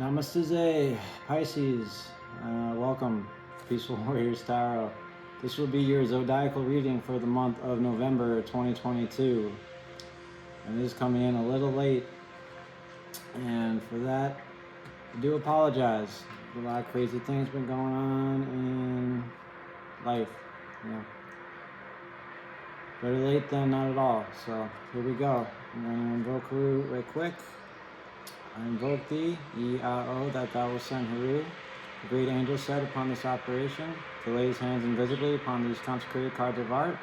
Namaste, Pisces. Welcome, Peaceful Warriors Tarot. This will be your zodiacal reading for the month of November 2022. And it is coming in a little late. And for that, I do apologize. A lot of crazy things been going on in life. Better late than not at all. So here we go. I'm going to invoke Haru right quick. I invoke thee, E-I-O, that thou wilt send Haru. The great angel said upon this operation, to lay his hands invisibly upon these consecrated cards of art,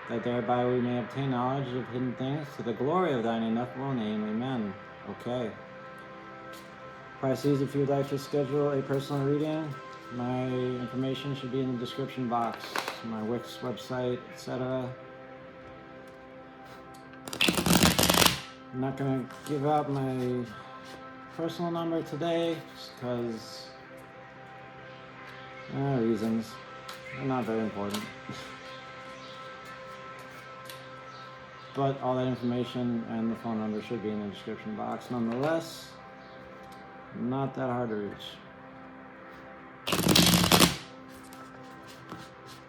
that thereby we may obtain knowledge of hidden things to the glory of thine ineffable name. Amen. Okay. Pisces, if you would like to schedule a personal reading, my information should be in the description box, my Wix website, etc. I'm not going to give out my personal number today just because reasons. They're not very important. But all that information and the phone number should be in the description box. Nonetheless, not that hard to reach.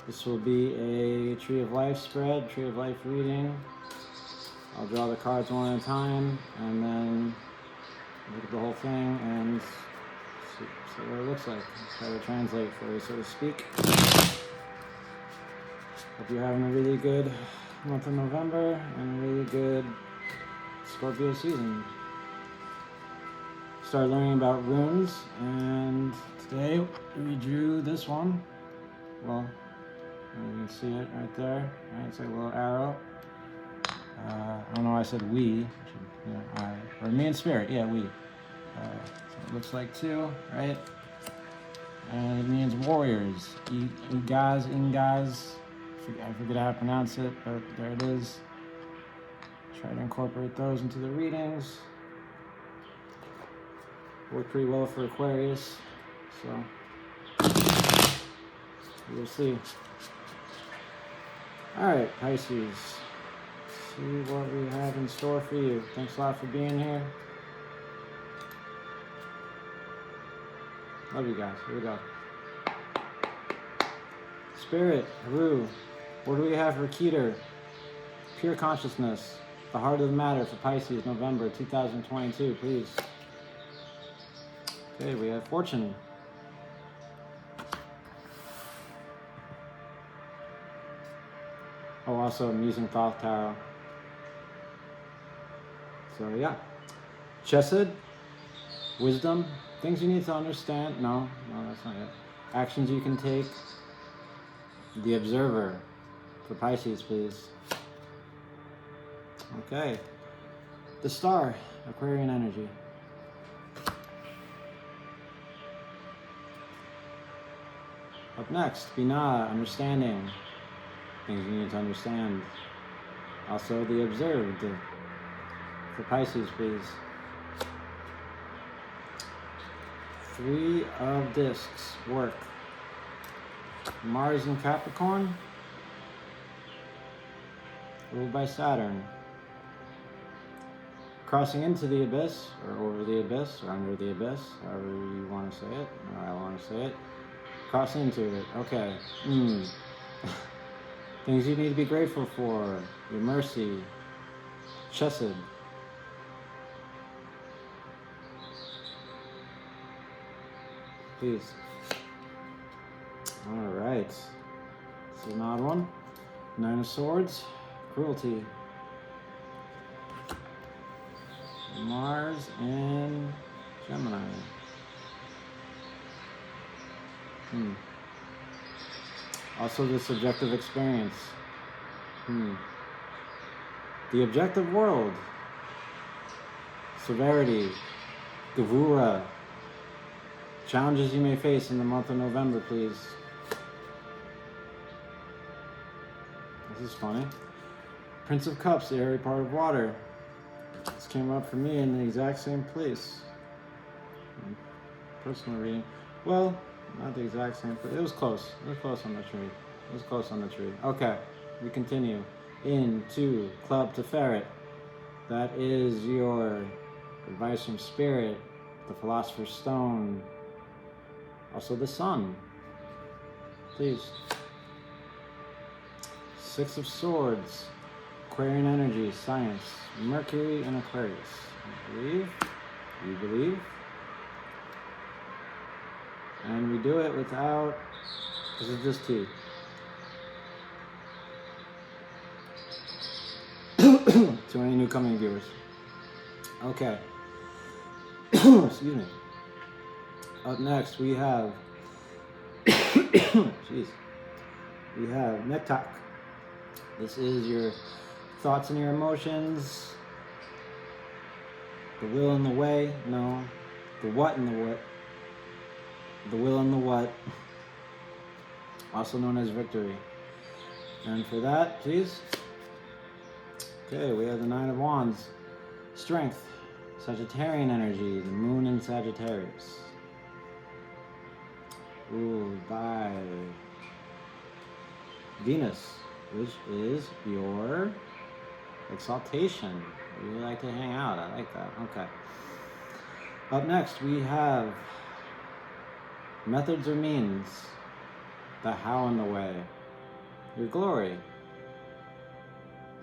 This will be a Tree of Life spread, Tree of Life reading. I'll draw the cards one at a time and then look at the whole thing and see what it looks like. Try to translate for you, so to speak. Hope you're having a really good month of November and a really good Scorpio season. Started learning about runes, and today we drew this one. Well, you can see it right there. Right, it's like a little arrow. I don't know why I said we. I, or me and Spirit, yeah, we. So it looks like two, right? And it means warriors. Ingaz. I forget how to pronounce it, but there it is. Try to incorporate those into the readings. Worked pretty well for Aquarius, so we'll see. Alright, Pisces. See what we have in store for you. Thanks a lot for being here. Love you guys. Here we go. Spirit, Haru. What do we have for Keter? Pure consciousness. The heart of the matter for Pisces, November 2022, please. Okay, we have Fortune. Oh, also I'm using Thoth Tarot. So yeah. Chesed, wisdom, things you need to understand. No, that's not it. Actions you can take. The Observer for Pisces, please. Okay. The Star, Aquarian energy. Up next, Binah, understanding. Things you need to understand. Also, the Observed for Pisces, please. Three of Discs, work. Mars in Capricorn, ruled by Saturn. Crossing into the abyss, or over the abyss, or under the abyss, however you want to say it, or I want to say it. Cross into it, okay. Things you need to be grateful for, your mercy, Chesed. Please. Alright. This is an odd one. Nine of Swords, cruelty. Mars and Gemini. Also the subjective experience. The objective world. Severity. Gavura. Challenges you may face in the month of November, please. This is funny. Prince of Cups, the airy part of water. This came up for me in the exact same place. Personal reading. Well, not the exact same place. It was close. It was close on the tree. Okay, we continue. Into Club to Ferret. That is your advice from Spirit. the Philosopher's Stone, also the Sun, please. Six of Swords, Aquarian energy, science, Mercury and Aquarius. You believe, you believe. And we do it without, this is just tea. To any new coming viewers. Okay. Excuse me. Up next we have, jeez, we have Nektak. This is your thoughts and your emotions, the will and the way, no, the what and the what, the will and the what, also known as victory. And for that, please. Okay, we have the Nine of Wands, strength, Sagittarian energy, the moon in Sagittarius. Ruled by Venus, which is your exaltation. You like to hang out, I like that, okay. Up next, we have methods or means, the how and the way, your glory.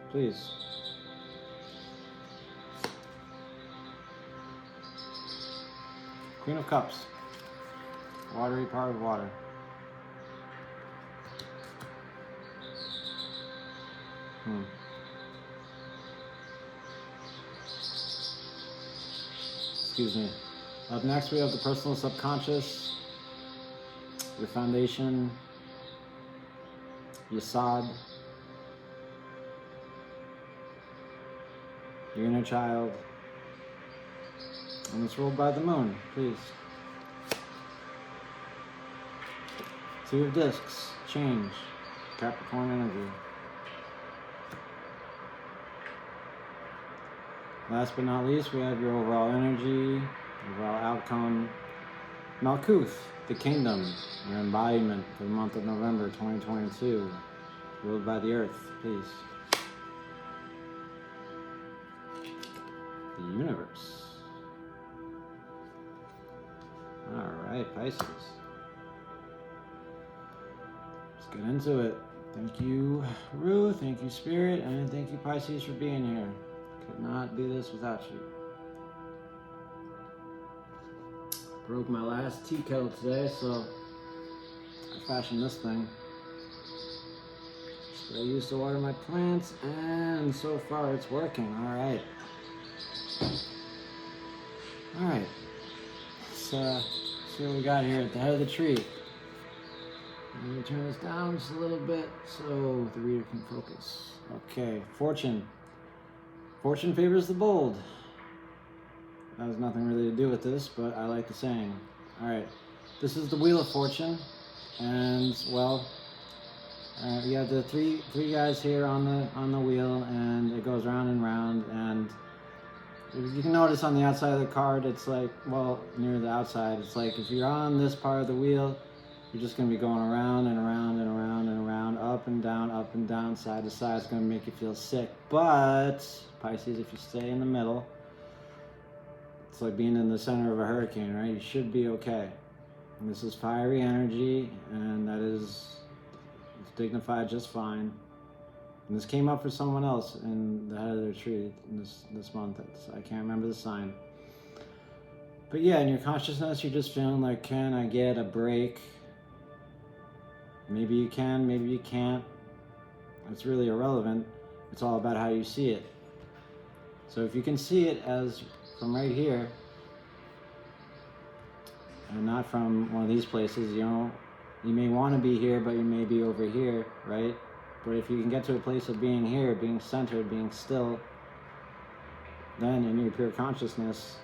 Please. Queen of Cups, watery part of water. Excuse me. Up next we have the personal subconscious, your foundation, Yasad, your inner child, and it's ruled by the moon, please. Two of Discs, change, Capricorn energy. Last but not least, we have your overall energy, overall outcome. Malkuth, the kingdom, your embodiment for the month of November 2022, ruled by the earth, please. The universe. Alright, Pisces. Let's get into it. Thank you, Ru, thank you, Spirit, and thank you, Pisces, for being here. Could not do this without you. Broke my last tea kettle today, so I fashioned this thing. That I used to water my plants, and so far it's working. Alright. Alright. Let's see what we got here at the head of the tree. Let me turn this down just a little bit so the reader can focus. Okay, fortune. Fortune favors the bold. That has nothing really to do with this, but I like the saying. Alright, this is the Wheel of Fortune, and well, you have the three guys here on the wheel, and it goes round and round, and you can notice on the outside of the card, it's like, well, near the outside, it's like if you're on this part of the wheel, you're just going to be going around and around and around and around, up and down, side to side. It's going to make you feel sick. But, Pisces, if you stay in the middle, it's like being in the center of a hurricane, right? You should be okay. And this is fiery energy, and that is dignified just fine. And this came up for someone else in the head of their tree this month. I can't remember the sign. But yeah, in your consciousness, you're just feeling like, can I get a break? Maybe you can, maybe you can't. It's really irrelevant. It's all about how you see it. So if you can see it as from right here, and not from one of these places, you know, you may want to be here, but you may be over here, right? But if you can get to a place of being here, being centered, being still, then in your pure consciousness,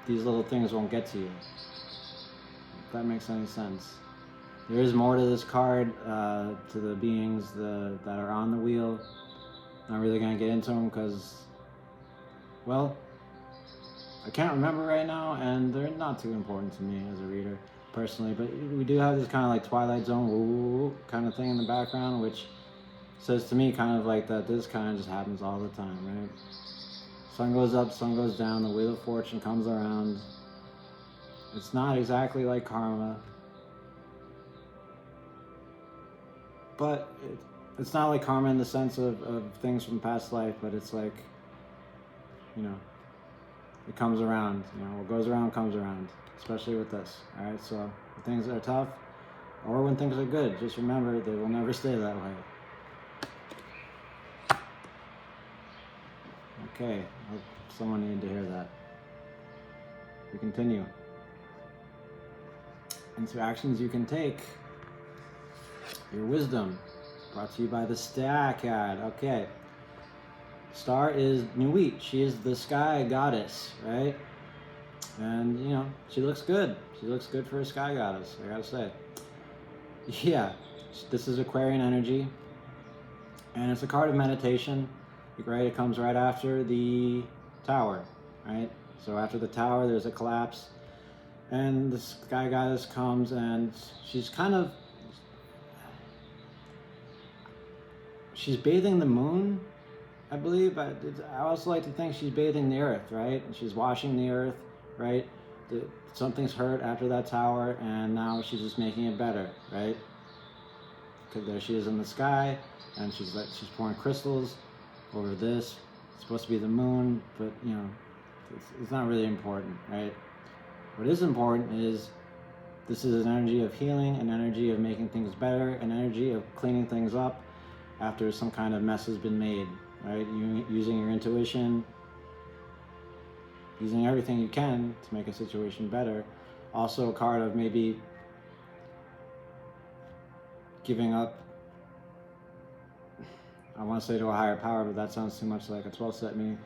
these little things won't get to you. If that makes any sense. There is more to this card, to the beings that are on the wheel. Not really going to get into them because, well, I can't remember right now, and they're not too important to me as a reader, personally. But we do have this kind of like Twilight Zone woo kind of thing in the background, which says to me kind of like that this kind of just happens all the time, right? Sun goes up, sun goes down, the wheel of fortune comes around. It's not exactly like karma, but it's not like karma in the sense of things from past life, but it's like, you know, it comes around. You know, what goes around comes around, especially with this. All right, so when things are tough or when things are good, just remember they will never stay that way. Okay, I hope someone needed to hear that. We continue. Into actions you can take. Your wisdom, brought to you by the Star card. Okay. Star is Nuit. She is the sky goddess, right? And, you know, she looks good. She looks good for a sky goddess, I gotta say. Yeah, this is Aquarian energy. And it's a card of meditation, right? It comes right after the Tower, right? So after the Tower, there's a collapse. And the sky goddess comes and she's bathing the moon, I believe. I also like to think she's bathing the earth, right? And she's washing the earth, right? Something's hurt after that tower, and now she's just making it better, right? Because there she is in the sky, and she's pouring crystals over this. It's supposed to be the moon, but you know, it's not really important, right? What is important is this is an energy of healing, an energy of making things better, an energy of cleaning things up after some kind of mess has been made, right? Using your intuition, using everything you can to make a situation better. Also a card of maybe giving up, I want to say to a higher power, but that sounds too much like a 12 step meaning.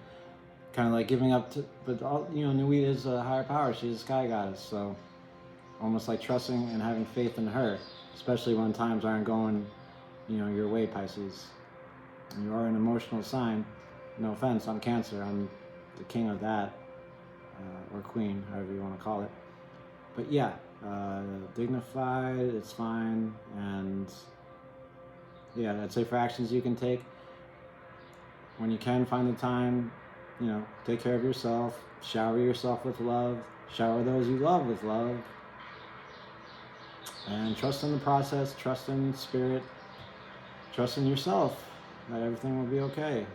Kind of like giving up to, but you know, Nuit is a higher power. She's a sky goddess, so almost like trusting and having faith in her, especially when times aren't going, you know, your way, Pisces. And you are an emotional sign. No offense, I'm Cancer. I'm the king of that, or queen, however you want to call it. But yeah, dignified, it's fine, and yeah, I'd say for actions you can take, when you can find the time, you know, take care of yourself, shower yourself with love, shower those you love with love, and trust in the process, trust in spirit, trust in yourself that everything will be okay.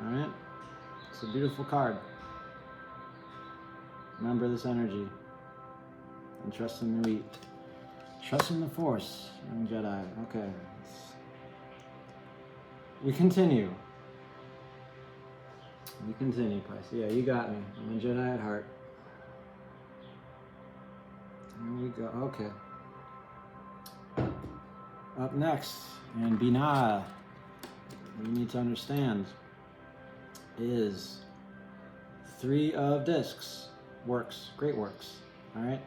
All right? It's a beautiful card. Remember this energy and trust in Nuit. Trust in the Force, young Jedi. Okay. We continue. We continue, Pisces. Yeah, you got me. I'm a Jedi at heart. Here we go. Okay. Up next, in Binah, what you need to understand is 3 of discs. Works. Great works. All right.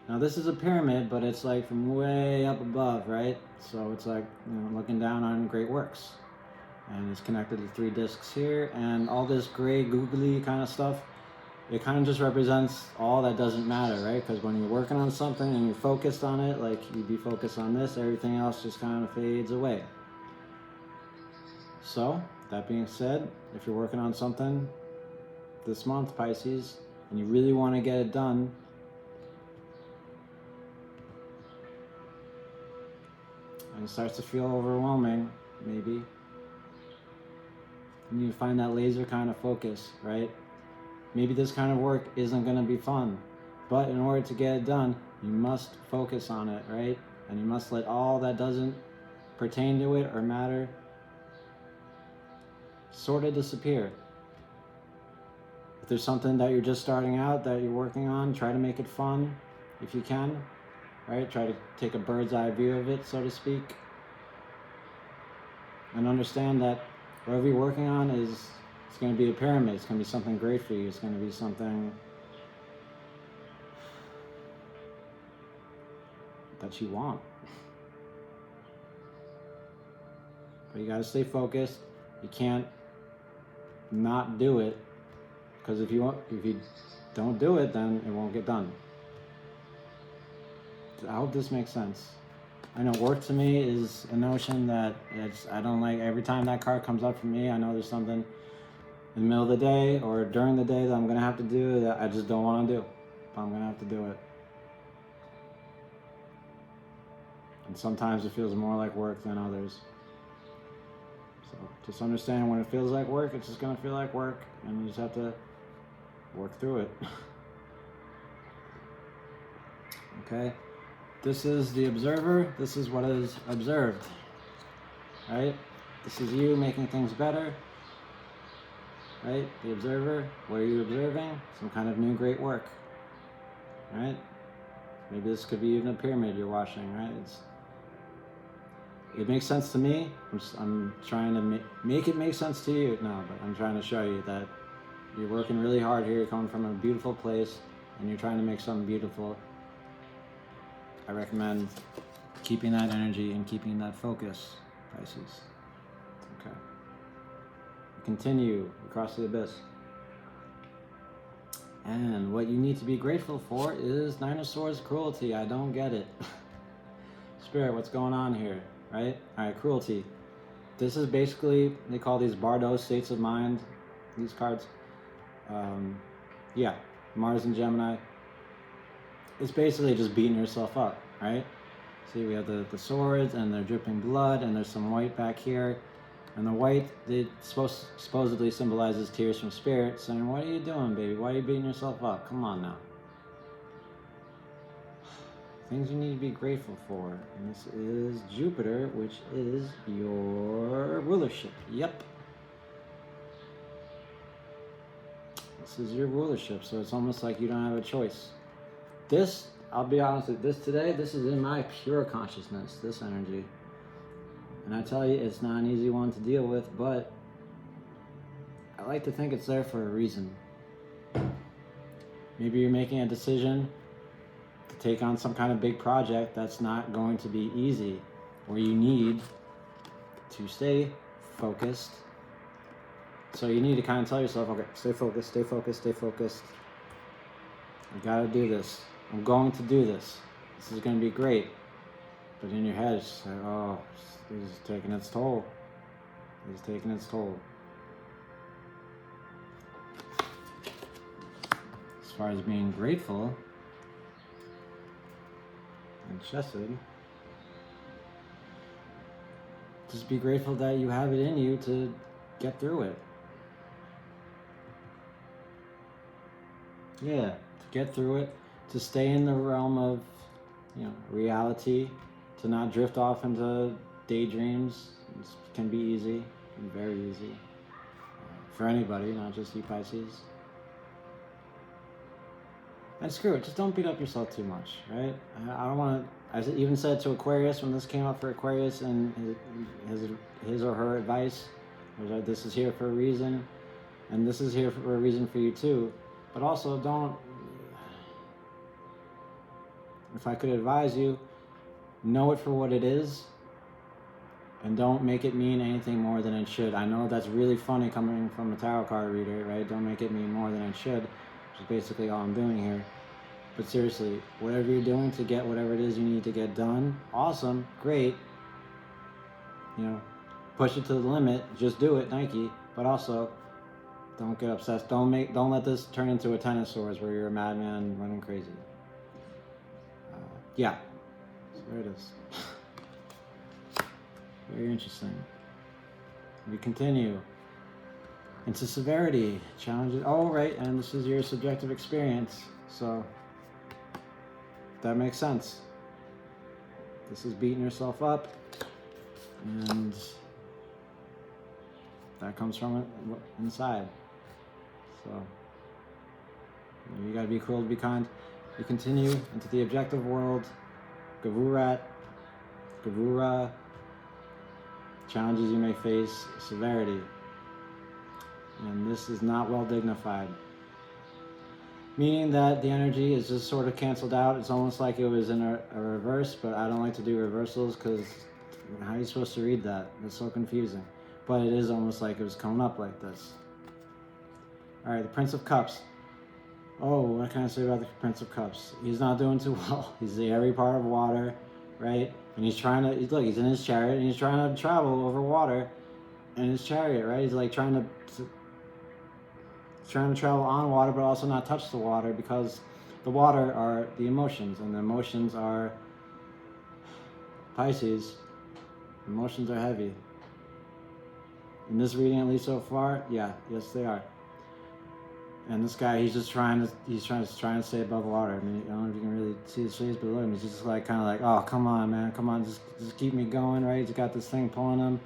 Now this is a pyramid, but it's like from way up above, right? So it's like, you know, looking down on great works. And it's connected to 3 discs here, and all this gray googly kind of stuff, it kind of just represents all that doesn't matter, right? Because when you're working on something and you're focused on it, like you'd be focused on this, everything else just kind of fades away. So, that being said, if you're working on something this month, Pisces, and you really want to get it done, and it starts to feel overwhelming, maybe, and you find that laser kind of focus, right? Maybe this kind of work isn't going to be fun, but in order to get it done, you must focus on it, right? And you must let all that doesn't pertain to it or matter sort of disappear. If there's something that you're just starting out that you're working on, try to make it fun if you can, right? Try to take a bird's eye view of it, so to speak, and understand that whatever you're working on it's going to be a pyramid. It's going to be something great for you. It's going to be something that you want. But you got to stay focused. You can't not do it, because if you don't do it, then it won't get done. I hope this makes sense. I know work to me is a notion that I don't like. Every time that card comes up for me, I know there's something in the middle of the day or during the day that I'm going to have to do that I just don't want to do. But I'm going to have to do it. And sometimes it feels more like work than others. So just understand when it feels like work, it's just going to feel like work, and you just have to work through it. Okay? This is the observer. This is what is observed. Right? This is you making things better. Right? The observer. What are you observing? Some kind of new great work. Right? Maybe this could be even a pyramid you're watching, right? It makes sense to me. I'm trying to make it make sense to you. No, but I'm trying to show you that you're working really hard here. You're coming from a beautiful place, and you're trying to make something beautiful. I recommend keeping that energy and keeping that focus, Pisces. Okay. Continue across the abyss. And what you need to be grateful for is Nine of Swords cruelty. I don't get it. Spirit, what's going on here? Right? Alright, cruelty. This is basically, they call these Bardo states of mind, these cards. Yeah, Mars and Gemini. It's basically just beating yourself up, right? See, we have the swords, and they're dripping blood, and there's some white back here. And the white, it supposedly symbolizes tears from spirit, saying, what are you doing, baby? Why are you beating yourself up? Come on now. Things you need to be grateful for. And this is Jupiter, which is your rulership. Yep. This is your rulership, so it's almost like you don't have a choice. This, I'll be honest with this today, this is in my pure consciousness, this energy. And I tell you, it's not an easy one to deal with, but I like to think it's there for a reason. Maybe you're making a decision to take on some kind of big project that's not going to be easy, where you need to stay focused. So you need to kind of tell yourself, okay, stay focused, stay focused, stay focused. I gotta do this. I'm going to do this. This is going to be great. But in your head, it's just like, oh, this is taking its toll. It's taking its toll. As far as being grateful and chesed, just be grateful that you have it in you to get through it. Yeah, to get through it, to stay in the realm of, reality, to not drift off into daydreams. It can be easy, and very easy, for anybody, not just you Pisces. And screw it, just don't beat up yourself too much, right? I don't want to, I even said to Aquarius when this came up for Aquarius, and his or her advice was that this is here for a reason, and this is here for a reason for you too. But also don't, if I could advise you, know it for what it is, and don't make it mean anything more than it should. I know that's really funny coming from a tarot card reader, right? Don't make it mean more than it should, which is basically all I'm doing here. But seriously, whatever you're doing to get whatever it is you need to get done, awesome, great. Push it to the limit, just do it, Nike. But also, don't get obsessed. Don't let this turn into a 10 of swords where you're a madman running crazy. Yeah, so there it is. Very interesting. We continue into severity, challenges. Oh, right, and this is your subjective experience, so that makes sense. This is beating yourself up, and that comes from inside. So you gotta be cruel to be kind. We continue into the objective world. Gavura, challenges you may face, severity. And this is not well dignified. Meaning that the energy is just sort of canceled out. It's almost like it was in a reverse, but I don't like to do reversals because how are you supposed to read that? It's so confusing. But it is almost like it was coming up like this. Alright, the Prince of Cups. Oh, what can I say about the Prince of Cups? He's not doing too well. He's the airy part of water, right? And he's trying to, look, he's in his chariot, and he's trying to travel over water in his chariot, right? He's like trying to trying to travel on water, but also not touch the water, because the water are the emotions, and the emotions are Pisces. Emotions are heavy. In this reading, at least so far, yes, they are. And this guy, he's trying to stay above water. I mean, I don't know if you can really see his face, but look at him. He's just like kind of like, oh, come on, man, come on, just keep me going, right? He's got this thing pulling him,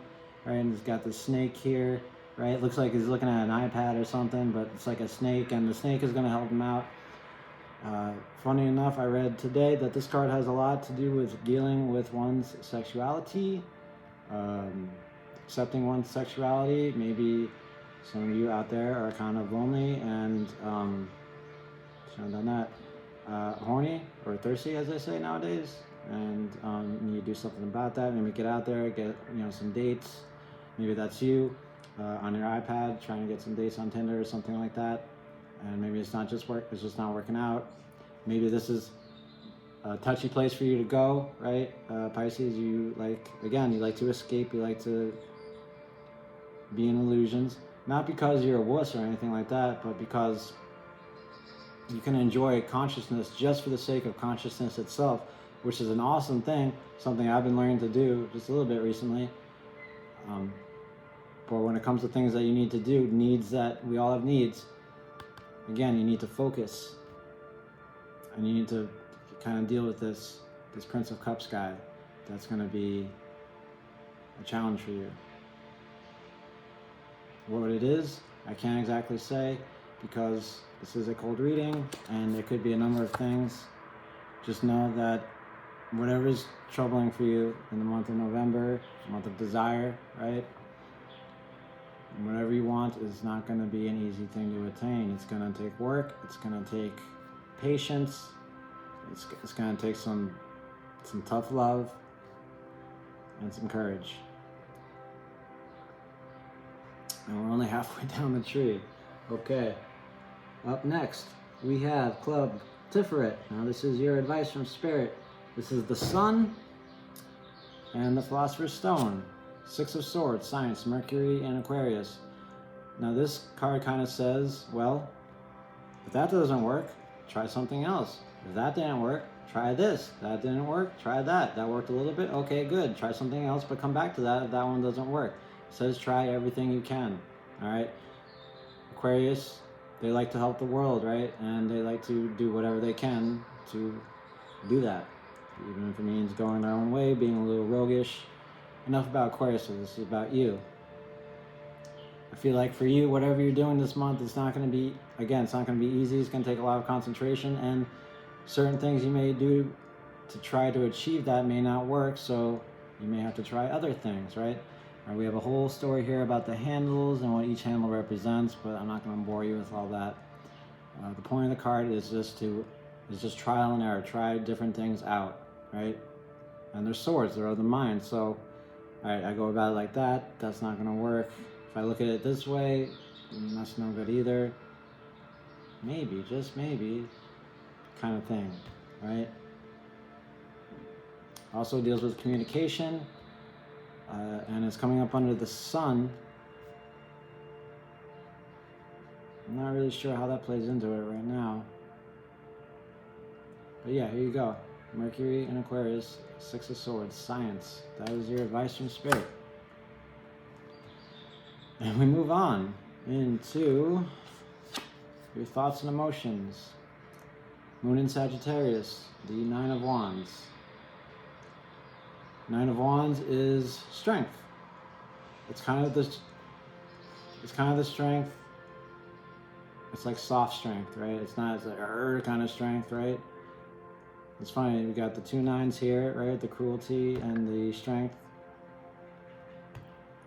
right? And he's got this snake here, right? It looks like he's looking at an iPad or something, but it's like a snake, and the snake is going to help him out. Funny enough, I read today that this card has a lot to do with dealing with one's sexuality, accepting one's sexuality. Maybe some of you out there are kind of lonely and horny or thirsty, as they say nowadays, and you need to do something about that. Maybe get out there, get some dates. Maybe that's you on your iPad trying to get some dates on Tinder or something like that. And maybe it's not just work; it's just not working out. Maybe this is a touchy place for you to go, right? Pisces, you like to escape. You like to be in illusions. Not because you're a wuss or anything like that, but because you can enjoy consciousness just for the sake of consciousness itself, which is an awesome thing, something I've been learning to do just a little bit recently. But when it comes to things that you need to do, needs that we all have needs, again, you need to focus. And you need to kind of deal with this Prince of Cups guy. That's going to be a challenge for you. What it is, I can't exactly say, because this is a cold reading and there could be a number of things. Just know that whatever is troubling for you in the month of November, month of desire, right? Whatever you want is not going to be an easy thing to attain. It's going to take work. It's going to take patience. It's going to take some tough love and some courage. And we're only halfway down the tree. Okay. Up next, we have Club Tiferet. Now this is your advice from Spirit. This is the Sun and the Philosopher's Stone. Six of Swords, Science, Mercury, and Aquarius. Now this card kind of says, well, if that doesn't work, try something else. If that didn't work, try this. That didn't work, try that. That worked a little bit, okay, good. Try something else, but come back to that if that one doesn't work. It says try everything you can, all right? Aquarius, they like to help the world, right? And they like to do whatever they can to do that. Even if it means going their own way, being a little roguish. Enough about Aquarius, so this is about you. I feel like for you, whatever you're doing this month, it's not going to be, again, it's not going to be easy. It's going to take a lot of concentration, and certain things you may do to try to achieve that may not work, so you may have to try other things, right? We have a whole story here about the handles and what each handle represents, but I'm not going to bore you with all that. The point of the card is just trial and error. Try different things out, right? And they're swords, they're of the mind. So, all right, I go about it like that. That's not going to work. If I look at it this way, that's no good either. Maybe, just maybe, kind of thing, right? Also deals with communication. And it's coming up under the Sun. I'm not really sure how that plays into it right now. But yeah, here you go. Mercury and Aquarius, Six of Swords, Science. That is your advice from Spirit. And we move on into your thoughts and emotions. Moon in Sagittarius, the Nine of Wands. Nine of Wands is strength. It's kind of the strength. It's like soft strength, right? It's not like kind of strength, right? It's funny, we got the two nines here, right? The cruelty and the strength.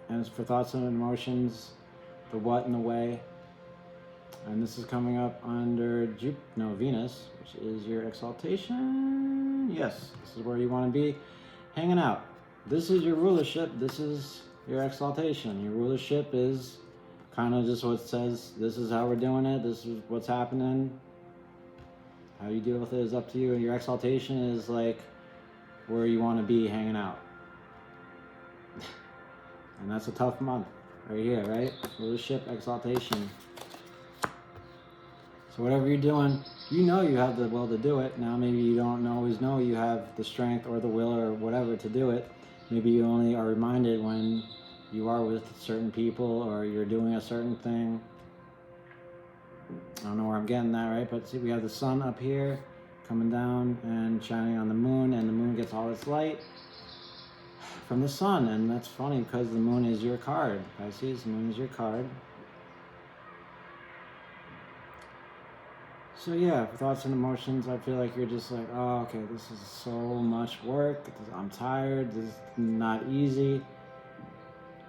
And it's for thoughts and emotions, the what and the way. And this is coming up under Venus, which is your exaltation. Yes, this is where you want to be. Hanging out. This is your rulership. This is your exaltation. Your rulership is kind of just what it says. This is how we're doing it. This is what's happening. How you deal with it is up to you. And your exaltation is like where you want to be hanging out. And that's a tough month right here, right? Rulership, exaltation. So whatever you're doing, you know you have the will to do it. Now maybe you don't always know you have the strength or the will or whatever to do it. Maybe you only are reminded when you are with certain people or you're doing a certain thing. I don't know where I'm getting that, right? But see, we have the sun up here coming down and shining on the moon, and the moon gets all its light from the sun. And that's funny because the moon is your card, Pisces. The moon is your card. So yeah, thoughts and emotions, I feel like you're just like, oh, okay, this is so much work. I'm tired. This is not easy.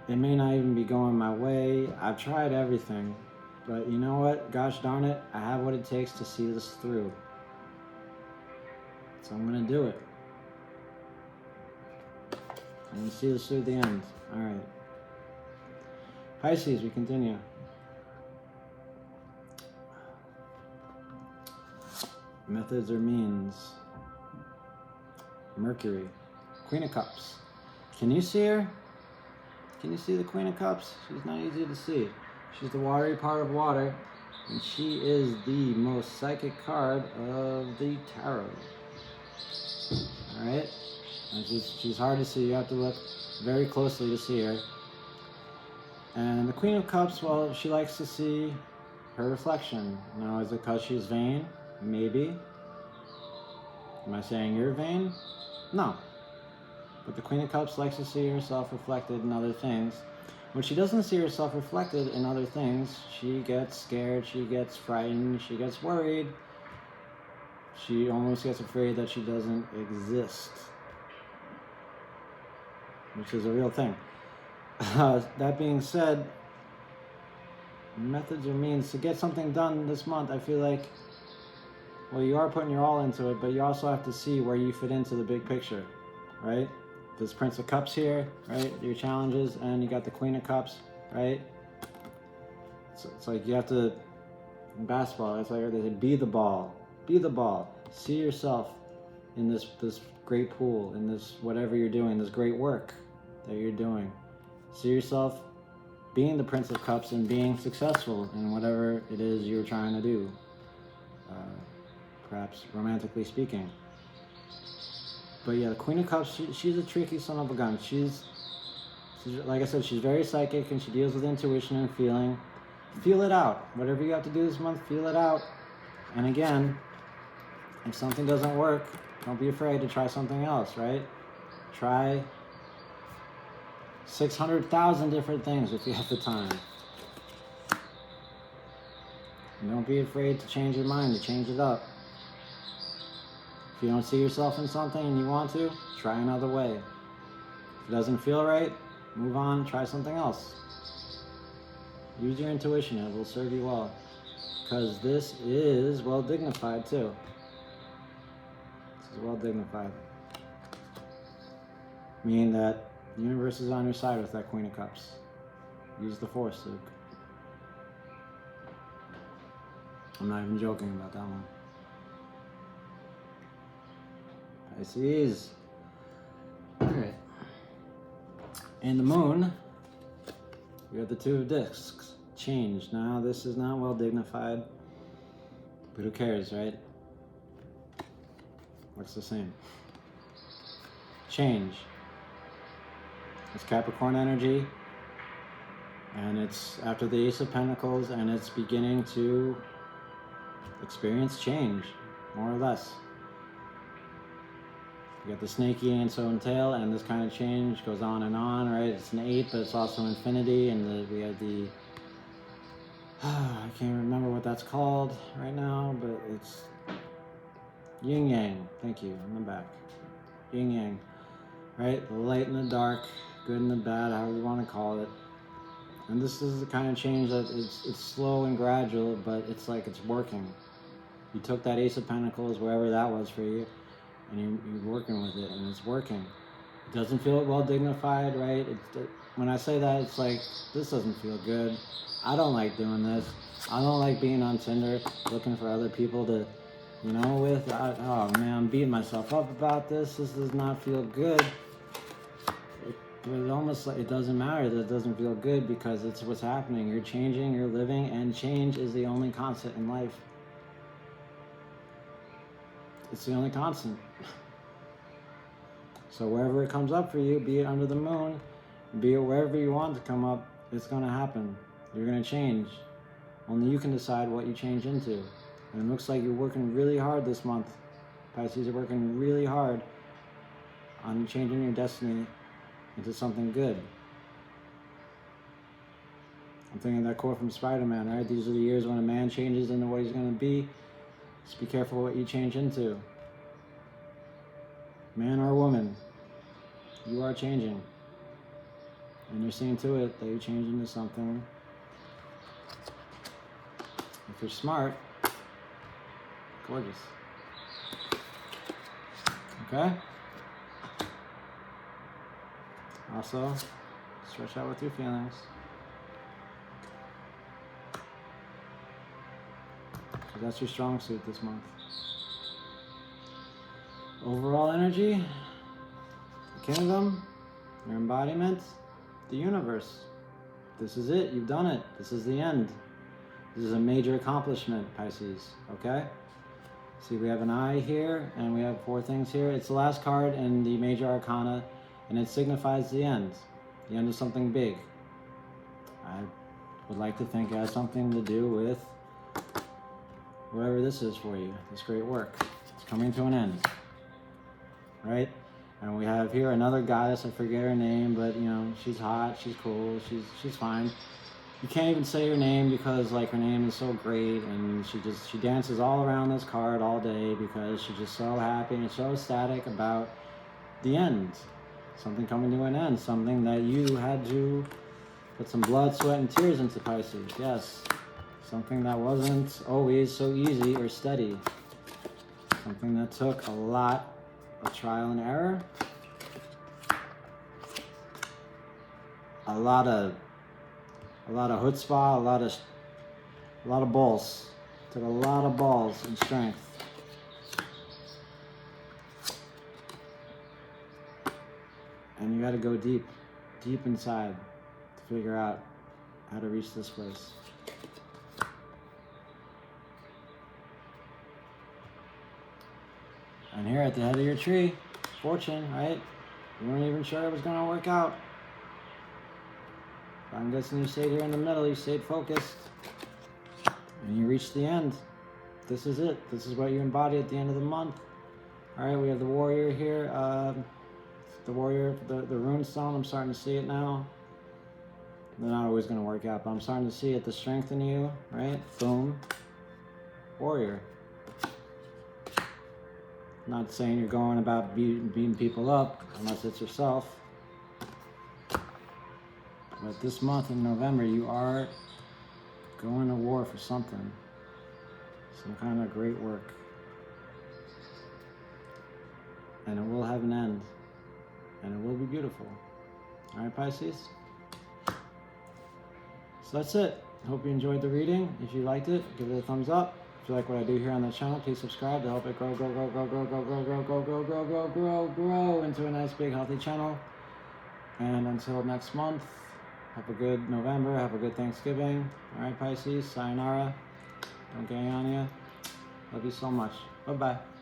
It may not even be going my way. I've tried everything. But you know what? Gosh darn it, I have what it takes to see this through. So I'm going to do it. I'm going to see this through the end. All right. Pisces, we continue. Methods or means. Mercury. Queen of Cups. Can you see her? Can you see the Queen of Cups? She's not easy to see. She's the watery part of water, and she is the most psychic card of the tarot. Alright? And she's hard to see. You have to look very closely to see her. And the Queen of Cups, well, she likes to see her reflection. Now, is it because she's vain? Maybe. Am I saying you're vain? No. But the Queen of Cups likes to see herself reflected in other things. When she doesn't see herself reflected in other things, she gets scared, she gets frightened, she gets worried. She almost gets afraid that she doesn't exist. Which is a real thing. That being said, methods or means to get something done this month, I feel like, well, you are putting your all into it, but you also have to see where you fit into the big picture, right? This Prince of Cups here, right? Your challenges, and you got the Queen of Cups, right? So it's like you have to, in basketball, it's like they say, be the ball. Be the ball. See yourself in this great pool, in this whatever you're doing, this great work that you're doing. See yourself being the Prince of Cups and being successful in whatever it is you're trying to do. Perhaps romantically speaking. But yeah, the Queen of Cups, she's a tricky son of a gun. She's, like I said, she's very psychic and she deals with intuition and feeling. Feel it out. Whatever you have to do this month, feel it out. And again, if something doesn't work, don't be afraid to try something else, right? Try 600,000 different things if you have the time. And don't be afraid to change your mind, to change it up. If you don't see yourself in something and you want to, try another way. If it doesn't feel right, move on, try something else. Use your intuition, it will serve you well. Because this is well dignified too. This is well dignified. Meaning that the universe is on your side with that Queen of Cups. Use the Force, Luke. I'm not even joking about that one. Pisces. Alright. And the moon, we have the Two of Discs. Change. Now, this is not well dignified, but who cares, right? What's the same? Change. It's Capricorn energy, and it's after the Ace of Pentacles, and it's beginning to experience change, more or less. You got the snaky and so and tail, and this kind of change goes on and on, right? It's an 8, but it's also infinity, and we have the I can't remember what that's called right now, but it's yin yang. Thank you. In the back, yin yang, right? The light and the dark, good and the bad, however you want to call it. And this is the kind of change that it's slow and gradual, but it's like it's working. You took that Ace of Pentacles, wherever that was for you, and you're working with it, and it's working. It doesn't feel well dignified, right? When I say that, it's like, this doesn't feel good. I don't like doing this. I don't like being on Tinder, looking for other people to, you know, with. Oh man, I'm beating myself up about this. This does not feel good. It's almost like it doesn't matter that it doesn't feel good, because it's what's happening. You're changing, you're living, and change is the only constant in life. It's the only constant. So wherever it comes up for you, be it under the moon, be it wherever you want to come up, it's going to happen. You're going to change. Only you can decide what you change into. And it looks like you're working really hard this month. Pisces are working really hard on changing your destiny into something good. I'm thinking of that quote from Spider-Man, right? These are the years when a man changes into what he's going to be. Just be careful what you change into. Man or woman, you are changing. And you're seeing to it that you change into something. If you're smart, gorgeous. Okay? Also, stretch out with your feelings. Because that's your strong suit this month. Overall energy, the kingdom, your embodiment, the universe. This is it. You've done it. This is the end. This is a major accomplishment, Pisces. Okay? See, we have an eye here, and we have 4 things here. It's the last card in the major arcana, and it signifies the end of something big. I would like to think it has something to do with whatever this is for you, this great work. It's coming to an end, right? And we have here another goddess, I forget her name, but you know, she's hot, she's cool, she's fine. You can't even say her name because like her name is so great, and she dances all around this card all day because she's just so happy and so ecstatic about the end. Something coming to an end, something that you had to put some blood, sweat, and tears into, Pisces. Yes, something that wasn't always so easy or steady. Something that took a lot of trial and error, a lot of chutzpah, a lot of balls. Took a lot of balls and strength. And you got to go deep inside to figure out how to reach this place. And here at the head of your tree, fortune, right? You weren't even sure it was going to work out. I'm guessing you stayed here in the middle, you stayed focused, and you reached the end. This is it. This is what you embody at the end of the month. All right, we have the warrior here. The warrior, the rune stone, I'm starting to see it now. They're not always going to work out, but I'm starting to see it, the strength in you, right? Boom. Warrior. Not saying you're going about beating people up, unless it's yourself. But this month in November, you are going to war for something. Some kind of great work. And it will have an end. And it will be beautiful. Alright, Pisces? So that's it. I hope you enjoyed the reading. If you liked it, give it a thumbs up. If you like what I do here on the channel, please subscribe to help it grow into a nice, big, healthy channel. And until next month, have a good November, have a good Thanksgiving. Alright, Pisces, sayonara. Don't gang on ya. Love you so much. Bye-bye.